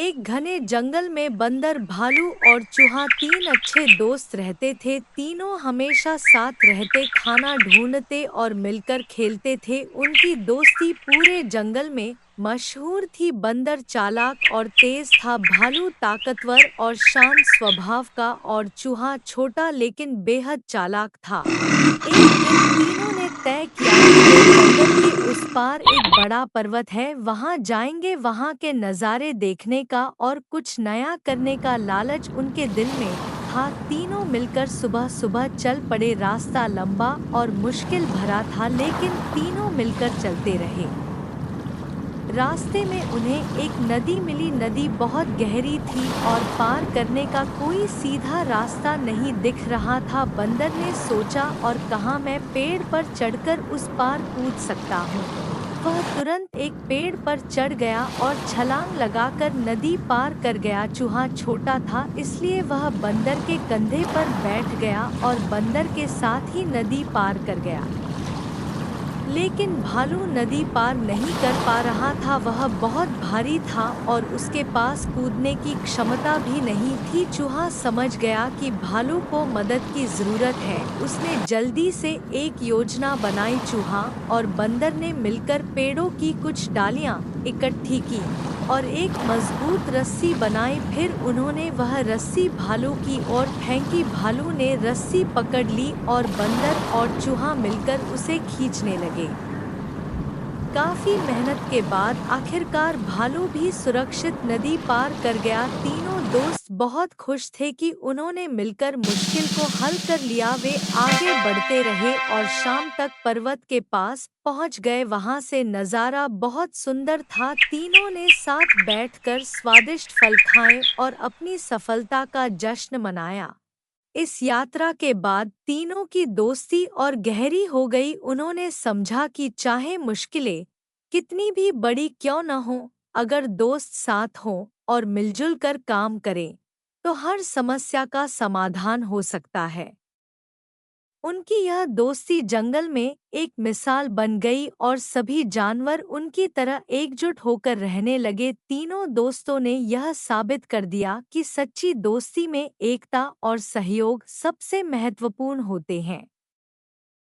एक घने जंगल में बंदर, भालू और चूहा तीन अच्छे दोस्त रहते थे। तीनों हमेशा साथ रहते, खाना ढूंढते और मिलकर खेलते थे। उनकी दोस्ती पूरे जंगल में मशहूर थी। बंदर चालाक और तेज था, भालू ताकतवर और शांत स्वभाव का और चूहा छोटा लेकिन बेहद चालाक था। एक दिन तीनों ने तय किया कि वे जंगल के उस पार एक बड़ा पर्वत है, वहां जाएंगे। वहां के नज़ारे देखने का और कुछ नया करने का लालच उनके दिल में था। तीनों मिलकर सुबह सुबह चल पड़े। रास्ता लंबा और मुश्किल भरा था, लेकिन तीनों मिलकर चलते रहे। रास्ते में उन्हें एक नदी मिली। नदी बहुत गहरी थी और पार करने का कोई सीधा रास्ता नहीं दिख रहा था। बंदर ने सोचा और कहा, मैं पेड़ पर चढ़कर उस पार कूद सकता हूँ। वह तुरंत एक पेड़ पर चढ़ गया और छलांग लगाकर नदी पार कर गया। चूहा छोटा था, इसलिए वह बंदर के कंधे पर बैठ गया और बंदर के साथ ही नदी पार कर गया। लेकिन भालू नदी पार नहीं कर पा रहा था। वह बहुत भारी था और उसके पास कूदने की क्षमता भी नहीं थी। चूहा समझ गया कि भालू को मदद की जरूरत है। उसने जल्दी से एक योजना बनाई। चूहा और बंदर ने मिलकर पेड़ों की कुछ डालियां इकट्ठी की और एक मजबूत रस्सी बनाई। फिर उन्होंने वह रस्सी भालू की ओर फेंकी। भालू ने रस्सी पकड़ ली और बंदर और चूहा मिलकर उसे खींचने लगे। काफी मेहनत के बाद आखिरकार भालू भी सुरक्षित नदी पार कर गया। तीनों दोस्त बहुत खुश थे कि उन्होंने मिलकर मुश्किल को हल कर लिया। वे आगे बढ़ते रहे और शाम तक पर्वत के पास पहुंच गए। वहां से नज़ारा बहुत सुंदर था। तीनों ने साथ बैठकर स्वादिष्ट फल खाए और अपनी सफलता का जश्न मनाया। इस यात्रा के बाद तीनों की दोस्ती और गहरी हो गई। उन्होंने समझा कि चाहे मुश्किलें कितनी भी बड़ी क्यों न हो, अगर दोस्त साथ हों और मिलजुल कर काम करें, तो हर समस्या का समाधान हो सकता है। उनकी यह दोस्ती जंगल में एक मिसाल बन गई और सभी जानवर उनकी तरह एकजुट होकर रहने लगे। तीनों दोस्तों ने यह साबित कर दिया कि सच्ची दोस्ती में एकता और सहयोग सबसे महत्वपूर्ण होते हैं।